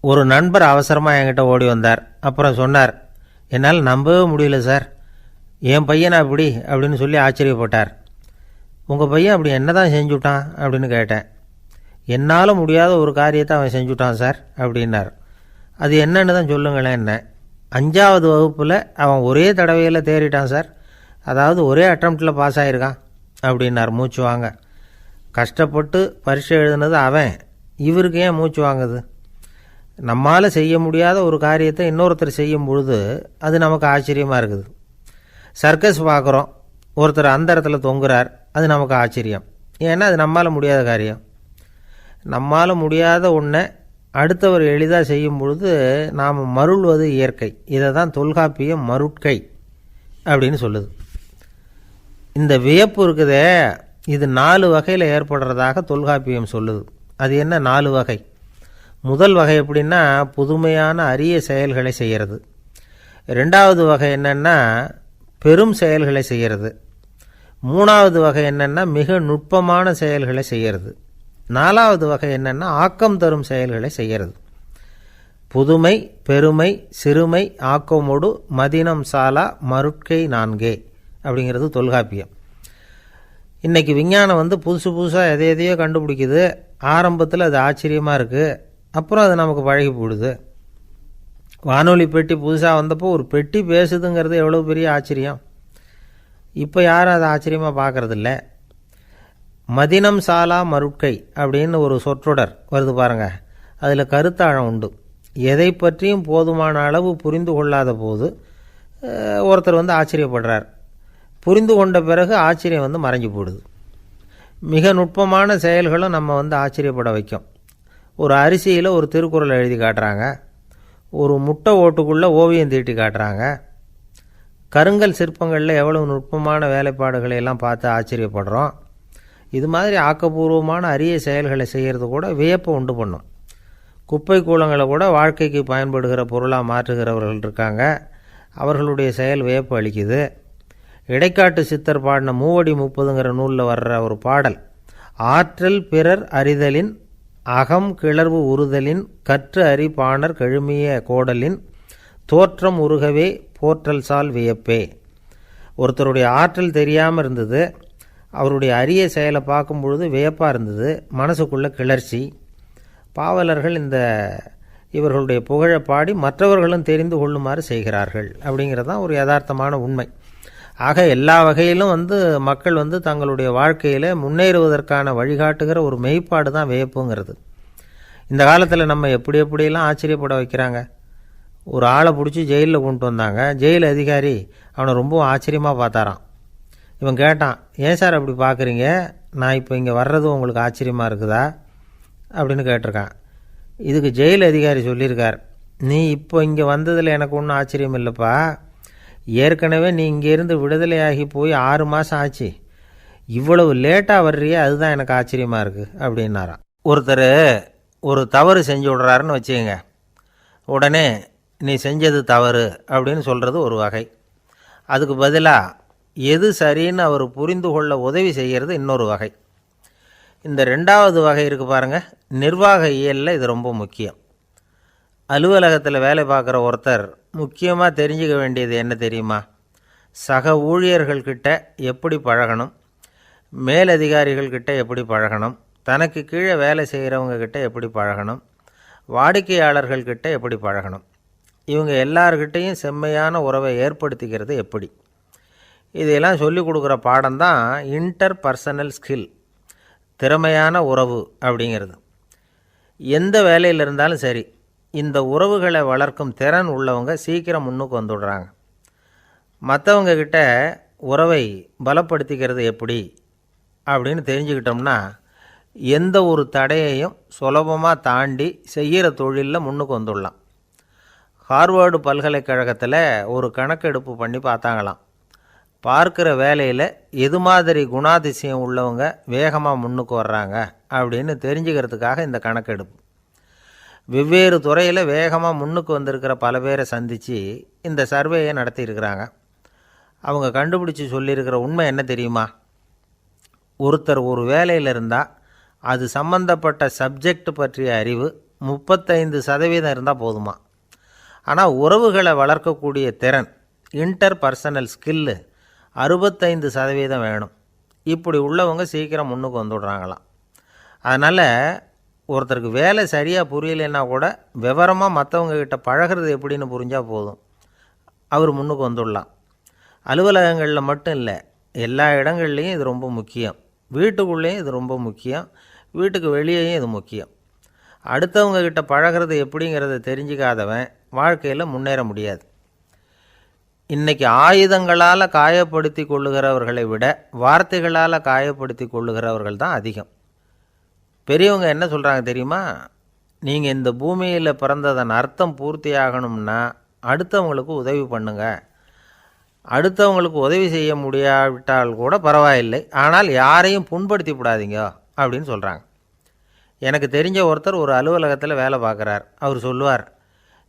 ஒரு நண்பர் அவசரமாக என்கிட்ட ஓடி வந்தார். அப்புறம் சொன்னார், என்னால் நம்பவே முடியல சார், என் பையனா அப்படி அப்படின்னு சொல்லி ஆச்சரியப்பட்டார். உங்கள் பையன் அப்படி என்ன தான் செஞ்சுட்டான் அப்படின்னு கேட்டேன். என்னால் முடியாத ஒரு காரியத்தை அவன் செஞ்சுட்டான் சார் அப்படின்னார். அது என்னன்னு தான் சொல்லுங்களேன். என்ன 5வது வகுப்பில் அவன் ஒரே தடவையில் தேறிட்டான் சார், அதாவது ஒரே அட்டம்ப்டில் பாஸ் ஆகிருக்கான் அப்படின்னார் மூச்சு வாங்க. கஷ்டப்பட்டு பரீட்சை எழுதுனது அவன், இவருக்கு ஏன் மூச்சு வாங்குது? நம்மால் செய்ய முடியாத ஒரு காரியத்தை இன்னொருத்தர் செய்யும் பொழுது அது நமக்கு ஆச்சரியமாக இருக்குது. சர்க்கஸ் பார்க்குறோம், ஒருத்தர் அந்த இடத்துல தொங்குறார், அது நமக்கு ஆச்சரியம். ஏன்னா அது நம்மால் முடியாத காரியம். நம்மால் முடியாத ஒன்றை அடுத்தவர் எளிதாக செய்யும் பொழுது நாம் மருள்வது இயற்கை. இதை தான் தொல்காப்பியம் மருட்கை அப்படின்னு சொல்லுது. இந்த வியப்பு இருக்குதே, இது 4 வகையில் ஏற்படுறதாக தொல்காப்பியம் சொல்லுது. அது என்ன 4 வகை? முதல் வகை எப்படின்னா புதுமையான அரிய செயல்களை செய்கிறது. 2வது வகை என்னென்னா பெரும் செயல்களை செய்கிறது. 3வது வகை என்னென்னா மிக நுட்பமான செயல்களை செய்கிறது. 4வது வகை என்னென்னா ஆக்கம் தரும் செயல்களை செய்கிறது. புதுமை, பெருமை, சிறுமை, ஆக்கமோடு மதினம் சாலா மருட்கை 4 அப்படிங்கிறது தொல்காப்பியம். இன்றைக்கி விஞ்ஞானம் புதுசு புதுசாக எதையோ கண்டுபிடிக்குது. ஆரம்பத்தில் அது ஆச்சரியமாக இருக்குது, அப்புறம் அது நமக்கு பழகி போடுது. வானொலி பெட்டி புதுசாக வந்தப்போ ஒரு பெட்டி பேசுதுங்கிறது எவ்வளோ பெரிய ஆச்சரியம். இப்போ யாரும் அதை ஆச்சரியமாக பார்க்குறதில்ல. மதினம் சாலா மருட்கை அப்படின்னு ஒரு சொற்றொடர் வருது பாருங்க, அதில் கருத்தாழம் உண்டு. எதை பற்றியும் போதுமான அளவு புரிந்து கொள்ளாத போது ஒருத்தர் ஆச்சரியப்படுறார். புரிந்து கொண்ட பிறகு ஆச்சரியம் மறைஞ்சு போடுது. மிக நுட்பமான செயல்களும் நம்ம ஆச்சரியப்பட வைக்கும். ஒரு அரிசியில் ஒரு திருக்குறள் எழுதி காட்டுறாங்க, ஒரு முட்டை ஓட்டுக்குள்ளே ஓவியம் தீட்டி காட்டுறாங்க. கருங்கல் சிற்பங்களில் எவ்வளவு நுட்பமான வேலைப்பாடுகளை எல்லாம் பார்த்து ஆச்சரியப்படுறோம். இது மாதிரி ஆக்கப்பூர்வமான அரிய செயல்களை செய்கிறது கூட வியப்பை உண்டு பண்ணும். குப்பை கூலங்களை கூட வாழ்க்கைக்கு பயன்படுகிற பொருளாக மாற்றுகிறவர்கள் இருக்காங்க, அவர்களுடைய செயல் வியப்பு அளிக்குது. இடைக்காட்டு சித்தர் பாடின 30 நூலில் வர்ற ஒரு பாடல், ஆற்றல் பிறர் அறிதலின் அகம் கிளர்வு உறுதலின் கற்று அறி பாணர் கழுமிய கோடலின் தோற்றம் உருகவே போற்றல் சால் வியப்பே. ஒருத்தருடைய ஆற்றல் தெரியாமல் இருந்தது, அவருடைய அரிய செயலை பார்க்கும் பொழுது வியப்பாக இருந்தது, மனசுக்குள்ள கிளர்ச்சி. பாவலர்கள் இவர்களுடைய புகழை பாடி மற்றவர்களும் தெரிந்து கொள்ளுமாறு செய்கிறார்கள் அப்படிங்கிறது தான் ஒரு யதார்த்தமான உண்மை. ஆக எல்லா வகையிலும் மக்கள் தங்களுடைய வாழ்க்கையில் முன்னேறுவதற்கான வழிகாட்டுகிற ஒரு மெய்ப்பாடு தான் வியப்புங்கிறது. இந்த காலத்தில் நம்ம எப்படியெல்லாம் ஆச்சரியப்பட வைக்கிறாங்க. ஒரு ஆளை பிடிச்சி ஜெயிலில் கொண்டு வந்தாங்க. ஜெயில் அதிகாரி அவனை ரொம்ப ஆச்சரியமாக பார்த்தாரான். இவன் கேட்டான், ஏன் சார் அப்படி பார்க்குறீங்க, நான் இப்போ இங்கே வர்றது உங்களுக்கு ஆச்சரியமாக இருக்குதா அப்படின்னு கேட்டிருக்கான். இதுக்கு ஜெயில் அதிகாரி சொல்லியிருக்கார், நீ இப்போ இங்கே வந்ததில் எனக்கு ஒன்றும் ஆச்சரியம் இல்லைப்பா, ஏற்கனவே நீ இங்கேருந்து விடுதலையாகி போய் 6 மாதம் ஆச்சு, இவ்வளவு லேட்டாக வர்றியே அதுதான் எனக்கு ஆச்சரியமாக இருக்குது அப்படின்னாராம். ஒருத்தர் ஒரு தவறு செஞ்சு விடுறாருன்னு வச்சுக்கோங்க, உடனே நீ செஞ்சது தவறு அப்படின்னு சொல்கிறது ஒரு வகை. அதுக்கு பதிலாக எது சரின்னு அவர் புரிந்து கொள்ள உதவி செய்கிறது இன்னொரு வகை. இந்த 2வது வகை இருக்குது பாருங்கள், நிர்வாக இயலில் இது ரொம்ப முக்கியம். அலுவலகத்தில் வேலை பார்க்குற ஒருத்தர் முக்கியமாக தெரிஞ்சுக்க வேண்டியது என்ன தெரியுமா? சக ஊழியர்கள்கிட்ட எப்படி பழகணும், மேலதிகாரிகள்கிட்ட எப்படி பழகணும், தனக்கு கீழே வேலை செய்கிறவங்கக்கிட்ட எப்படி பழகணும், வாடிக்கையாளர்கள்கிட்ட எப்படி பழகணும், இவங்க எல்லார்கிட்டையும் செம்மையான உறவை ஏற்படுத்திக்கிறது எப்படி, இதையெல்லாம் சொல்லிக் கொடுக்குற பாடம் தான் இன்டர் பர்சனல் ஸ்கில், திறமையான உறவு அப்படிங்கிறது. எந்த வேலையில் இருந்தாலும் சரி, இந்த உறவுகளை வளர்க்கும் திறன் உள்ளவங்க சீக்கிரம் முன்னுக்கு வந்துடுறாங்க. மற்றவங்கக்கிட்ட உறவை பலப்படுத்திக்கிறது எப்படி அப்படின்னு தெரிஞ்சுக்கிட்டோம்னா எந்த ஒரு தடையையும் சுலபமாக தாண்டி செய்கிற தொழிலில் முன்னுக்கு வந்துடலாம். ஹார்வர்டு பல்கலைக்கழகத்தில் ஒரு கணக்கெடுப்பு பண்ணி பார்த்தாங்களாம். பார்க்குற வேலையில் எது மாதிரி குணாதிசயம் உள்ளவங்க வேகமாக முன்னுக்கு வர்றாங்க அப்படின்னு தெரிஞ்சுக்கிறதுக்காக இந்த கணக்கெடுப்பு. வெவ்வேறு துறையில் வேகமாக முன்னுக்கு வந்திருக்கிற பல பேரை சந்தித்து இந்த சர்வேயை நடத்தியிருக்கிறாங்க. அவங்க கண்டுபிடிச்சி சொல்லியிருக்கிற உண்மை என்ன தெரியுமா? ஒருத்தர் ஒரு வேலையில் இருந்தால் அது சம்பந்தப்பட்ட சப்ஜெக்ட் பற்றிய அறிவு 35% இருந்தால் போதுமா. ஆனால் உறவுகளை வளர்க்கக்கூடிய திறன், இன்டர் பர்சனல் ஸ்கில்லு 65% வேணும். இப்படி உள்ளவங்க சீக்கிரம் முன்னுக்கு வந்துடுறாங்களாம். அதனால் ஒருத்தருக்கு வேலை சரியாக புரியலைன்னா கூட விவரமாக மற்றவங்கக்கிட்ட பழகிறது எப்படின்னு புரிஞ்சால் போதும், அவர் முன்னுக்கு வந்துடலாம். அலுவலகங்களில் மட்டும் இல்லை, எல்லா இடங்கள்லேயும் இது ரொம்ப முக்கியம். வீட்டுக்குள்ளேயும் இது ரொம்ப முக்கியம், வீட்டுக்கு வெளியேயும் இது முக்கியம். அடுத்தவங்கக்கிட்ட பழகிறது எப்படிங்கிறத தெரிஞ்சிக்காதவன் வாழ்க்கையில் முன்னேற முடியாது. இன்றைக்கி ஆயுதங்களால் காயப்படுத்தி கொள்ளுகிறவர்களை விட வார்த்தைகளால் காயப்படுத்தி கொள்ளுகிறவர்கள் தான் அதிகம். பெரியவங்க என்ன சொல்கிறாங்க தெரியுமா? நீங்கள் இந்த பூமியில் பிறந்ததன் அர்த்தம் பூர்த்தி ஆகணும்னா அடுத்தவங்களுக்கு உதவி பண்ணுங்க. அடுத்தவங்களுக்கு உதவி செய்ய முடியாவிட்டால் கூட பரவாயில்லை, ஆனால் யாரையும் புண்படுத்தி விடாதீங்க அப்படின்னு சொல்கிறாங்க. எனக்கு தெரிஞ்ச ஒருத்தர் ஒரு அலுவலகத்தில் வேலை பார்க்குறார். அவர் சொல்லுவார்,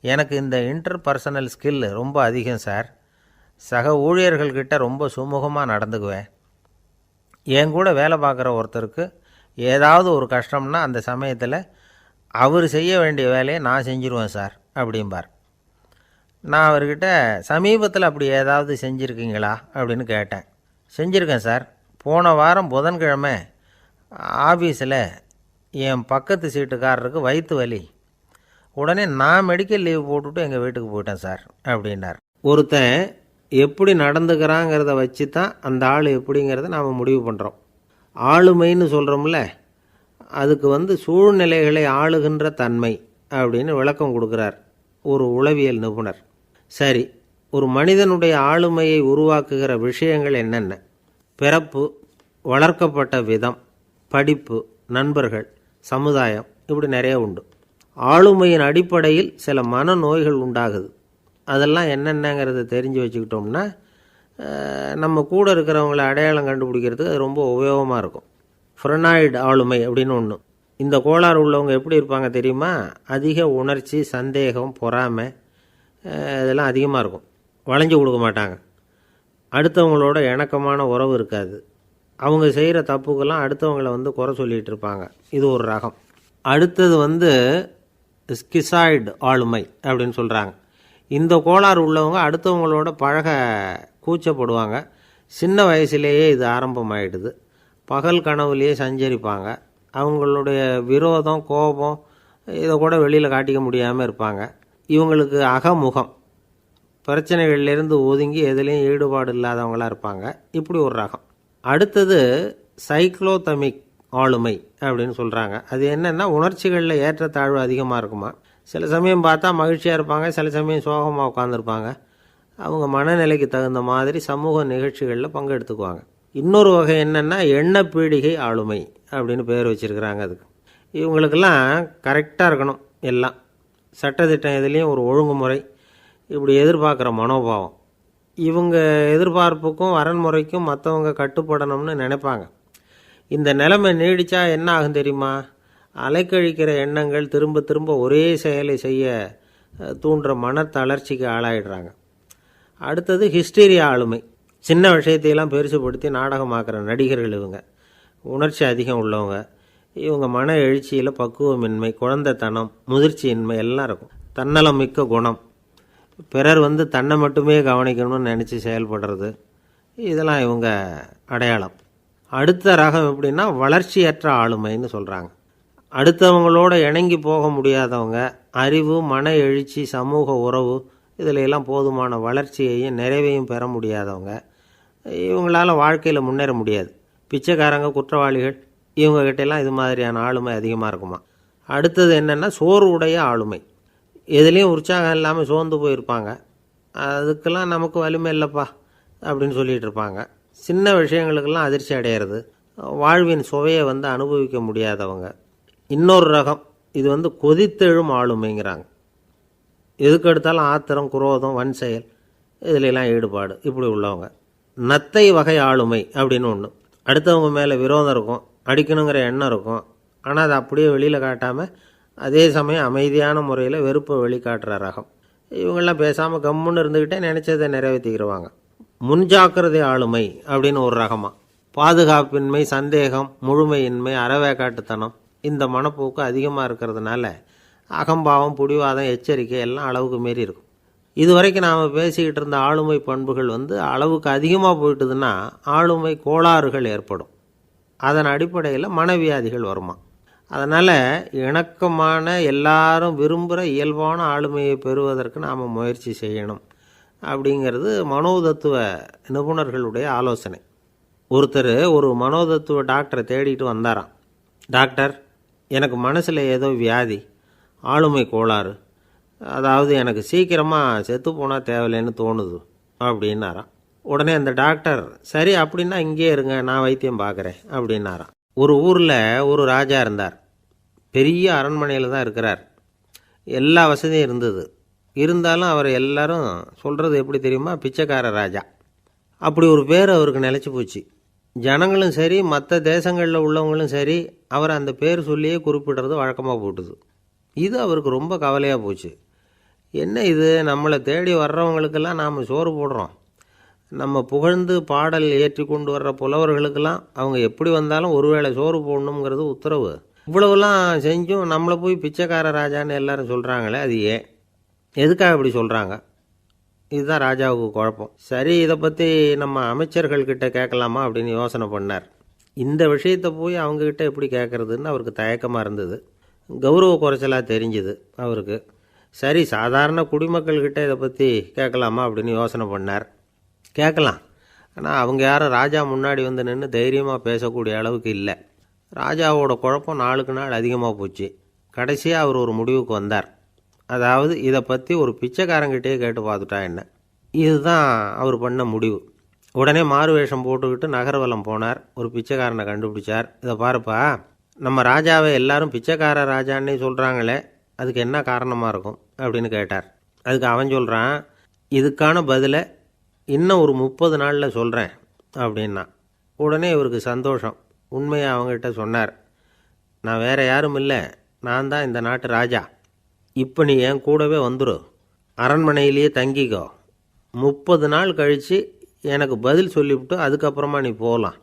எனக்கு இந்த இன்டர் பர்சனல் ஸ்கில் ரொம்ப அதிகம் சார். சக ஊழியர்கள்கிட்ட ரொம்ப சுமூகமாக நடந்துக்குவேன். என் கூட வேலை பார்க்குற ஒருத்தருக்கு ஏதாவது ஒரு கஷ்டம்னா அந்த சமயத்தில் அவர் செய்ய வேண்டிய வேலையை நான் செஞ்சுருவேன் சார் அப்படிம்பார். நான் அவர்கிட்ட சமீபத்தில் அப்படி ஏதாவது செஞ்சுருக்கீங்களா அப்படின்னு கேட்டேன். செஞ்சுருக்கேன் சார். போன வாரம் புதன்கிழமை ஆஃபீஸில் என் பக்கத்து சீட்டுக்காரருக்கு வயிற்று வலி. உடனே நான் மெடிக்கல் லீவ் போட்டுவிட்டு எங்கள் வீட்டுக்கு போயிட்டேன் சார் அப்படின்னார். ஒருத்தன் எப்படி நடந்துக்கிறாங்கிறத வச்சு தான் அந்த ஆள் எப்படிங்கிறத நாம் முடிவு பண்ணுறோம். ஆளுமைன்னு சொல்கிறோம்ல, அதுக்கு சூழ்நிலைகளை ஆளுகின்ற தன்மை அப்படின்னு விளக்கம் கொடுக்குறார் ஒரு உளவியல் நிபுணர். சரி, ஒரு மனிதனுடைய ஆளுமையை உருவாக்குகிற விஷயங்கள் என்னென்ன? பிறப்பு, வளர்க்கப்பட்ட விதம், படிப்பு, நண்பர்கள், சமுதாயம், இப்படி நிறைய உண்டு. ஆளுமையின் அடிப்படையில் சில மனநோய்கள் உண்டாகுது. அதெல்லாம் என்னென்னங்கிறத தெரிஞ்சு வச்சுக்கிட்டோம்னா நம்ம கூட இருக்கிறவங்கள அடையாளம் கண்டுபிடிக்கிறதுக்கு அது ரொம்ப உபயோகமாக இருக்கும். ஃப்ரெனாய்டு ஆளுமை அப்படின்னு ஒன்று. இந்த கோளாறு உள்ளவங்க எப்படி இருப்பாங்க தெரியுமா? அதிக உணர்ச்சி, சந்தேகம், பொறாமை இதெல்லாம் அதிகமாக இருக்கும். வளைஞ்சு கொடுக்க மாட்டாங்க. அடுத்தவங்களோட இணக்கமான உறவு இருக்காது. அவங்க செய்கிற தப்புக்கெல்லாம் அடுத்தவங்களை குறை சொல்லிகிட்டு இருப்பாங்க. இது ஒரு ரகம். அடுத்தது ஸ்கிசாய்டு ஆளுமை அப்படின்னு சொல்கிறாங்க. இந்த கோளாறு உள்ளவங்க அடுத்தவங்களோட பழக கூச்சப்படுவாங்க. சின்ன வயசுலேயே இது ஆரம்பமாயிடுது. பகல் கனவுலேயே சஞ்சரிப்பாங்க. அவங்களுடைய விரோதம், கோபம் இதை கூட வெளியில் காட்டிக்க முடியாமல் இருப்பாங்க. இவங்களுக்கு அகமுகம், பிரச்சனைகள்லேருந்து ஒதுங்கி எதுலேயும் ஈடுபாடு இல்லாதவங்களாக இருப்பாங்க. இப்படி ஒரு ரகம். அடுத்தது சைக்ளோதமிக் ஆளுமை அப்படின்னு சொல்கிறாங்க. அது என்னென்னா, உணர்ச்சிகளில் ஏற்றத்தாழ்வு அதிகமாக இருக்குமா. சில சமயம் பார்த்தா மகிழ்ச்சியாக இருப்பாங்க, சில சமயம் சோகமாக உட்காந்துருப்பாங்க. அவங்க மனநிலைக்கு தகுந்த மாதிரி சமூக நிகழ்ச்சிகளில் பங்கெடுத்துக்குவாங்க. இன்னொரு வகை என்னென்னா எண்ணப்பீடிகை ஆளுமை அப்படின்னு பேர் வச்சுருக்கிறாங்க. அதுக்கு இவங்களுக்கெல்லாம் கரெக்டாக இருக்கணும். எல்லாம் சட்டத்திட்டம் எதுலேயும் ஒரு ஒழுங்குமுறை, இப்படி எதிர்பார்க்குற மனோபாவம். இவங்க எதிர்பார்ப்புக்கும் வரன்முறைக்கும் மற்றவங்க கட்டுப்படணும்னு நினைப்பாங்க. இந்த நிலைமை நீடித்தா என்ன ஆகும் தெரியுமா? அலைக்கழிக்கிற எண்ணங்கள் திரும்ப திரும்ப ஒரே செயலை செய்ய தூண்டுற மன தளர்ச்சிக்கு ஆளாயிடுறாங்க. அடுத்தது ஹிஸ்டீரியா ஆளுமை. சின்ன விஷயத்தையெல்லாம் பெருசுப்படுத்தி நாடகமாக்குற நடிகர்கள் இவங்க. உணர்ச்சி அதிகம் உள்ளவங்க. இவங்க மன எழுச்சியில் பக்குவமின்மை, குழந்தைத்தனம், முதிர்ச்சியின்மை எல்லாம் இருக்கும். தன்னலம் மிக்க குணம். பிறர் தன்னை மட்டுமே கவனிக்கணும்னு நினச்சி செயல்படுறது, இதெல்லாம் இவங்க அடையாளம். அடுத்த ரகம் எப்படின்னா வளர்ச்சியற்ற ஆளுமைன்னு சொல்கிறாங்க. அடுத்தவங்களோட இணங்கி போக முடியாதவங்க, அறிவு, மன எழுச்சி, சமூக உறவு இதில் எல்லாம் போதுமான வளர்ச்சியையும் நிறைவையும் பெற முடியாதவங்க. இவங்களால் வாழ்க்கையில் முன்னேற முடியாது. பிச்சைக்காரங்க, குற்றவாளிகள், இவங்ககிட்டெல்லாம் இது மாதிரியான ஆளுமை அதிகமாக இருக்குமா. அடுத்தது என்னென்னா சோர்வுடைய ஆளுமை. எதுலேயும் உற்சாகம் இல்லாமல் சோர்ந்து போயிருப்பாங்க. அதுக்கெல்லாம் நமக்கு வலிமை இல்லைப்பா அப்படின்னு சொல்லிகிட்டு இருப்பாங்க. சின்ன விஷயங்களுக்கெல்லாம் அதிர்ச்சி அடையிறது, வாழ்வின் சுவையை அனுபவிக்க முடியாதவங்க. இன்னொரு ரகம் இது கொதித்தெழும் ஆளுமைங்கிறாங்க. எதுக்கு எடுத்தாலும் ஆத்திரம், குரோதம், வன் செயல் இதிலெல்லாம் ஈடுபாடு, இப்படி உள்ளவங்க. நத்தை வகை ஆளுமை அப்படின்னு ஒன்று. அடுத்தவங்க மேலே விரோதம் இருக்கும், அடிக்கணுங்கிற எண்ணம் இருக்கும். ஆனால் அதை அப்படியே வெளியில் காட்டாமல் அதே சமயம் அமைதியான முறையில் வெறுப்பை வெளிக்காட்டுற ரகம். இவங்கெல்லாம் பேசாமல் கம்முன்னு இருந்துக்கிட்டே நினச்சதை நிறைவேற்றிக்கிடுவாங்க. முன்ஜாக்கிரதை ஆளுமை அப்படின்னு ஒரு ரகமாக. பாதுகாப்பின்மை, சந்தேகம், முழுமையின்மை, அறவேக்காட்டுத்தனம் இந்த மனப்போக்கு அதிகமாக இருக்கிறதுனால அகம்பாவம், புடிவாதம், எச்சரிக்கை எல்லாம் அளவுக்கு மீறி இருக்கும். இதுவரைக்கும் நாம் பேசிக்கிட்டு இருந்த ஆளுமை பண்புகள் அளவுக்கு அதிகமாக போயிட்டுதுன்னா ஆளுமை கோளாறுகள் ஏற்படும். அதன் அடிப்படையில் மனவியாதிகள் வருமா. அதனால் இணக்கமான எல்லாரும் விரும்புகிற இயல்பான ஆளுமையை பெறுவதற்கு நாம் முயற்சி செய்யணும் அப்படிங்கிறது மனோதத்துவ நிபுணர்களுடைய ஆலோசனை. ஒருத்தர் ஒரு மனோதத்துவ டாக்டரை தேடிட்டு வந்தாராம். டாக்டர், எனக்கு மனசில் ஏதோ வியாதி, ஆளுமை கோளாறு, அதாவது எனக்கு சீக்கிரமாக செத்து போனால் தேவையில்லைன்னு தோணுது அப்படின்னாராம். உடனே அந்த டாக்டர், சரி அப்படின்னா இங்கே இருங்க, நான் வைத்தியம் பார்க்குறேன் அப்படின்னாராம். ஒரு ஊரில் ஒரு ராஜா இருந்தார். பெரிய அரண்மனையில் தான் இருக்கிறார். எல்லா வசதியும் இருந்தது. இருந்தாலும் அவர் எல்லாரும் சொல்கிறது எப்படி தெரியுமா, பிச்சைக்கார ராஜா. அப்படி ஒரு பேர் அவருக்கு நிலச்சி போச்சு. ஜனங்களும் சரி, மற்ற தேசங்களில் உள்ளவங்களும் சரி, அவர் அந்த பேர் சொல்லியே குறிப்பிடுறது வழக்கமாக போட்டுது. இது அவருக்கு ரொம்ப கவலையாக போச்சு. என்ன இது, நம்மளை தேடி வர்றவங்களுக்கெல்லாம் நாம் சோறு போடுறோம், நம்ம புகழ்ந்து பாடல் ஏற்றி கொண்டு வர்ற புலவர்களுக்கெல்லாம் அவங்க எப்படி வந்தாலும் ஒருவேளை சோறு போடணுங்கிறது உத்தரவு. இவ்வளவுலாம் செஞ்சும் நம்மளை போய் பிச்சைக்கார ராஜான்னு எல்லாரும் சொல்கிறாங்களே, அது ஏன், எதுக்காக இப்படி சொல்கிறாங்க? இதுதான் ராஜாவுக்கு குழப்பம். சரி, இதை பற்றி நம்ம அமைச்சர்கள்கிட்ட கேட்கலாமா அப்படின்னு யோசனை பண்ணார். இந்த விஷயத்தை போய் அவங்கக்கிட்ட எப்படி கேட்குறதுன்னு அவருக்கு தயக்கமாக இருந்தது. கௌரவ குறைச்சலாக தெரிஞ்சுது அவருக்கு. சரி, சாதாரண குடிமக்கள்கிட்ட இதை பற்றி கேட்கலாமா அப்படின்னு யோசனை பண்ணார். கேட்கலாம், ஆனால் அவங்க யாரும் ராஜா முன்னாடி வந்து நின்று தைரியமாக பேசக்கூடிய அளவுக்கு இல்லை. ராஜாவோட குழப்பம் நாளுக்கு நாள் அதிகமாக போச்சு. கடைசியாக அவர் ஒரு முடிவுக்கு வந்தார். அதாவது இதை பற்றி ஒரு பிச்சைக்காரங்கிட்டே கேட்டு பார்த்துட்டா என்ன. இதுதான் அவர் பண்ண முடிவு. உடனே மாறு வேஷம் போட்டுக்கிட்டு நகர்வலம் போனார். ஒரு பிச்சைக்காரனை கண்டுபிடிச்சார். இதை பாருப்பா, நம்ம ராஜாவை எல்லாரும் பிச்சைக்கார ராஜான்னே சொல்கிறாங்களே, அதுக்கு என்ன காரணமாக இருக்கும் அப்படின்னு கேட்டார். அதுக்கு அவன் சொல்கிறான், இதுக்கான பதிலை இன்னும் ஒரு 30 நாளில் சொல்கிறேன் அப்படின்னா. உடனே இவருக்கு சந்தோஷம். உண்மையை அவங்ககிட்ட சொன்னார். நான் வேறு யாரும் இல்லை, நான் தான் இந்த நாட்டு ராஜா. இப்போ நீ என் கூடவே வந்துடு, அரண்மனையிலேயே தங்கிக்கோ. 30 நாள் கழித்து எனக்கு பதில் சொல்லிவிட்டு அதுக்கப்புறமா நீ போகலாம்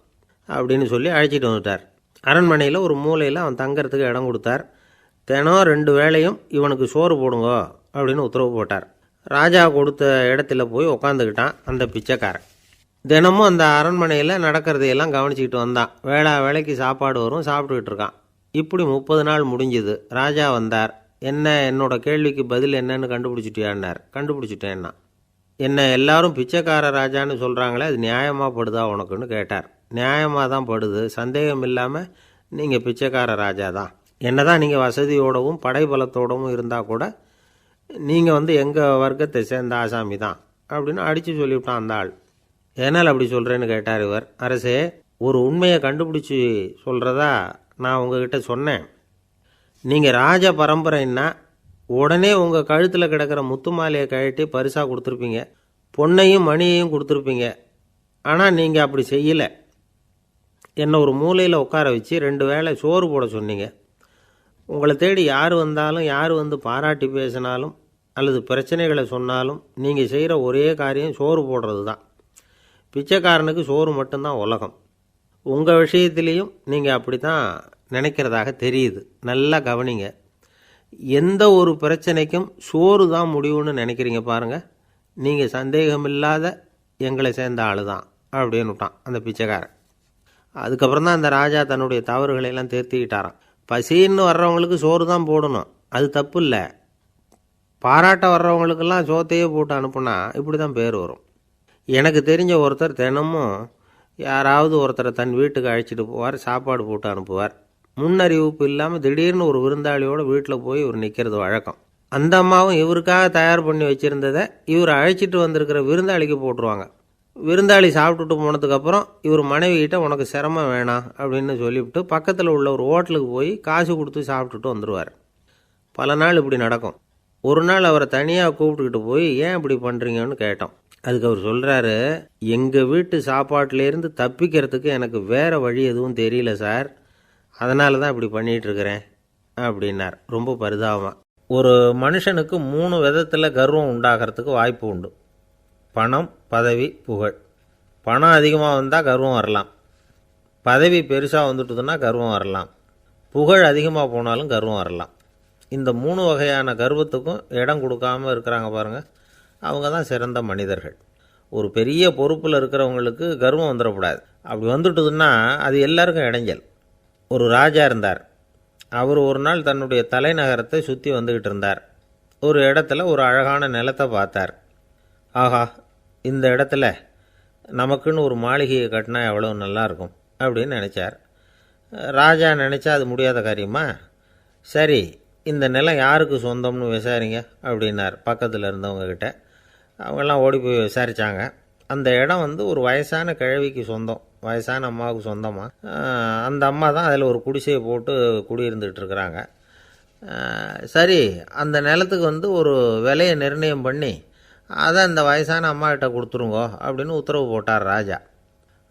அப்படின்னு சொல்லி அழைச்சிட்டு வந்துட்டார். அரண்மனையில் ஒரு மூலையில் அவன் தங்கறதுக்கு இடம் கொடுத்தார். தினம் 2 வேளையும் இவனுக்கு சோறு போடுங்க அப்படின்னு உத்தரவு போட்டார். ராஜா கொடுத்த இடத்துல போய் உக்காந்துக்கிட்டான் அந்த பிச்சைக்காரன். தினமும் அந்த அரண்மனையில் நடக்கிறதையெல்லாம் கவனிச்சிக்கிட்டு வந்தான். வேளைக்கு சாப்பாடு வரும், சாப்பிட்டுக்கிட்டு இருக்கான். இப்படி 30 நாள் முடிஞ்சுது. ராஜா வந்தார். என்ன, என்னோட கேள்விக்கு பதில் என்னன்னு கண்டுபிடிச்சிட்டியான்னார். கண்டுபிடிச்சிட்டேன்னா. என்ன எல்லாரும் பிச்சைக்கார ராஜான்னு சொல்கிறாங்களே, அது நியாயமாக படுதா உனக்குன்னு கேட்டார். நியாயமாக தான் படுது, சந்தேகம் இல்லாமல் நீங்கள் பிச்சைக்கார ராஜா தான். என்ன தான் நீங்கள் வசதியோடவும் படைபலத்தோடவும் இருந்தால் கூட நீங்கள் எங்கள் வர்க்கத்தை சேர்ந்த ஆசாமி தான் அப்படின்னு அடித்து சொல்லிவிட்டான் அந்த ஆள். ஏனால் அப்படி சொல்கிறேன்னு கேட்டார் இவர். அரசே, ஒரு உண்மையை கண்டுபிடிச்சி சொல்கிறதா நான் உங்ககிட்ட சொன்னேன். நீங்கள் ராஜ பரம்பரைன்னா உடனே உங்கள் கழுத்தில் கிடக்கிற முத்து மாலையை கழட்டி பரிசாக கொடுத்துருப்பீங்க, பொன்னையும் மணியையும் கொடுத்துருப்பீங்க. ஆனால் நீங்கள் அப்படி செய்யலை. என்னை ஒரு மூலையில் உட்கார வச்சு 2 வேளை சோறு போட சொன்னீங்க. உங்களை தேடி யார் வந்தாலும், யார் பாராட்டி பேசினாலும் அல்லது பிரச்சனைகளை சொன்னாலும் நீங்கள் செய்கிற ஒரே காரியம் சோறு போடுறது தான். பிச்சைக்காரனுக்கு சோறு மட்டும்தான் உலகம். உங்கள் விஷயத்துலேயும் நீங்கள் அப்படி தான் நினைக்கிறதாக தெரியுது. நல்லா கவனிங்க. எந்த ஒரு பிரச்சனைக்கும் சோறு தான் முடிவுன்னு நினைக்கிறீங்க பாருங்கள். நீங்கள் சந்தேகமில்லாத எங்களை சேர்ந்த ஆள் தான் அப்படின்னு விட்டான் அந்த பிச்சைக்காரன். அதுக்கப்புறம் தான் அந்த ராஜா தன்னுடைய தவறுகளையெல்லாம் திருத்திக்கிட்டாராம். பசின்னு வர்றவங்களுக்கு சோறு தான் போடணும், அது தப்பு இல்லை. பாராட்ட வர்றவங்களுக்கெல்லாம் சோத்தையே போட்டு அனுப்புனா இப்படி தான் பேர் வரும். எனக்கு தெரிஞ்ச ஒருத்தர் தினமும் யாராவது ஒருத்தரை தன் வீட்டுக்கு அழைச்சிட்டு போவார், சாப்பாடு போட்டு அனுப்புவார். முன்னறிவிப்பு இல்லாமல் திடீர்னு ஒரு விருந்தாளியோட வீட்டில் போய் இவர் நிற்கிறது வழக்கம். அந்த அம்மாவும் இவருக்காக தயார் பண்ணி வச்சுருந்ததை இவர் அழைச்சிட்டு வந்திருக்கிற விருந்தாளிக்கு போட்டுருவாங்க. விருந்தாளி சாப்பிட்டுட்டு போனதுக்கப்புறம் இவர் மனைவிகிட்ட உனக்கு சிரமம் வேணாம் அப்படின்னு சொல்லிவிட்டு பக்கத்தில் உள்ள ஒரு ஹோட்டலுக்கு போய் காசு கொடுத்து சாப்பிட்டுட்டு வந்துடுவார். பல நாள் இப்படி நடக்கும். ஒரு நாள் அவரை தனியாக கூப்பிட்டுக்கிட்டு போய் ஏன் இப்படி பண்ணுறீங்கன்னு கேட்டோம். அதுக்கு அவர் சொல்கிறாரு, எங்கள் வீட்டு சாப்பாட்டிலேருந்து தப்பிக்கிறதுக்கு எனக்கு வேறு வழி எதுவும் தெரியல சார், அதனால தான் இப்படி பண்ணிகிட்ருக்கிறேன் அப்படின்னார் ரொம்ப பரிதாபமாக. ஒரு மனுஷனுக்கு 3 விதத்தில் கர்வம் உண்டாகிறதுக்கு வாய்ப்பு உண்டு. பணம், பதவி, புகழ். பணம் அதிகமாக வந்தால் கர்வம் வரலாம், பதவி பெருசாக வந்துட்டுதுன்னா கர்வம் வரலாம், புகழ் அதிகமாக போனாலும் கர்வம் வரலாம். இந்த 3 வகையான கர்வத்துக்கும் இடம் கொடுக்காமல் இருக்கிறாங்க பாருங்கள், அவங்க தான் சிறந்த மனிதர்கள். ஒரு பெரிய பொறுப்பில் இருக்கிறவங்களுக்கு கர்வம் வந்துடக்கூடாது. அப்படி வந்துட்டுதுன்னா அது எல்லாருக்கும் இடைஞ்சல். ஒரு ராஜா இருந்தார். அவர் ஒரு நாள் தன்னுடைய தலைநகரத்தை சுற்றி வந்துக்கிட்டு இருந்தார். ஒரு இடத்துல ஒரு அழகான நிலத்தை பார்த்தார். ஆஹா, இந்த இடத்துல நமக்குன்னு ஒரு மாளிகையை கட்டினா எவ்வளோ நல்லாயிருக்கும் அப்படின்னு நினச்சார். ராஜா நினச்சா அது முடியாத காரியமா? சரி, இந்த நிலம் யாருக்கு சொந்தம்னு விசாரிங்க அப்படின்னார் பக்கத்தில் இருந்தவங்கக்கிட்ட. அவங்கெல்லாம் ஓடி போய் விசாரித்தாங்க. அந்த இடம் ஒரு வயசான கிழவிக்கு சொந்தம், வயசான அம்மாவுக்கு சொந்தமாக. அந்த அம்மா தான் அதில் ஒரு குடிசையை போட்டு குடியிருந்துகிட்டு இருக்கிறாங்க. சரி, அந்த நிலத்துக்கு ஒரு விலையை நிர்ணயம் பண்ணி அதை அந்த வயசான அம்மாக்கிட்ட கொடுத்துருங்கோ அப்படின்னு உத்தரவு போட்டார் ராஜா.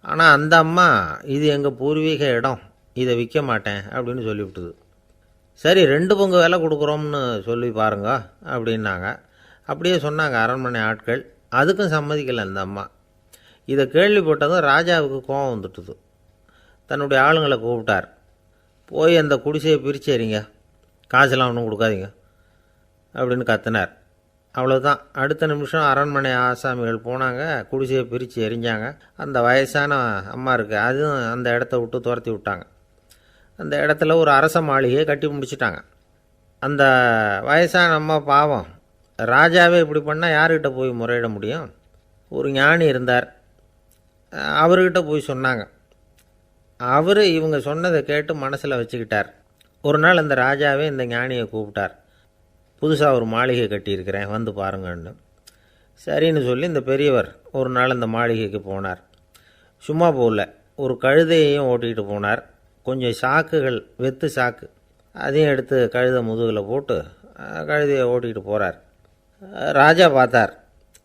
ஆனால் அந்த அம்மா இது எங்கள் பூர்வீக இடம், இதை விற்க மாட்டேன் அப்படின்னு சொல்லிவிட்டுது. சரி, 2 பங்கு விலை கொடுக்குறோம்னு சொல்லி பாருங்க அப்படின்னாங்க. அப்படியே சொன்னாங்க அரண்மனை ஆட்கள். அதுக்கும் சம்மதிக்கலை அந்த அம்மா. இதை கேள்விப்பட்டதும் ராஜாவுக்கு கோபம் வந்துட்டுது. தன்னுடைய ஆளுங்களை கூப்பிட்டார். போய் அந்த குடிசையை பிரித்து எறிங்க, காசெல்லாம் ஒன்றும் கொடுக்காதீங்க அப்படின்னு கத்தினார். அவ்வளோதான். அடுத்த நிமிஷம் அரண்மனை ஆசாமிகள் போனாங்க, குடிசையை பிரித்து எரிஞ்சாங்க. அந்த வயசான அம்மா இருக்குது, அதுவும் அந்த இடத்த விட்டு துரத்தி விட்டாங்க. அந்த இடத்துல ஒரு அரச மாளிகையை கட்டி முடிச்சிட்டாங்க. அந்த வயசான அம்மா பாவம், ராஜாவே இப்படி பண்ணால் யார்கிட்ட போய் முறையிட முடியும்? ஒரு ஞானி இருந்தார், அவர்கிட்ட போய் சொன்னாங்க. அவர் இவங்க சொன்னதை கேட்டு மனசில் வச்சுக்கிட்டார். ஒரு நாள் அந்த ராஜாவே இந்த ஞானியை கூப்பிட்டார். புதுசாக ஒரு மாளிகை கட்டியிருக்கிறேன், வந்து பாருங்கன்னு. சரின்னு சொல்லி இந்த பெரியவர் ஒரு நாள் அந்த மாளிகைக்கு போனார். சும்மா போகல, ஒரு கழுதையையும் ஓட்டிகிட்டு போனார். கொஞ்சம் சாக்குகள், வெத்து சாக்கு, அதையும் எடுத்து கழுதை முதுகில் போட்டு கழுதையை ஓட்டிகிட்டு போகிறார். ராஜா பார்த்தார்.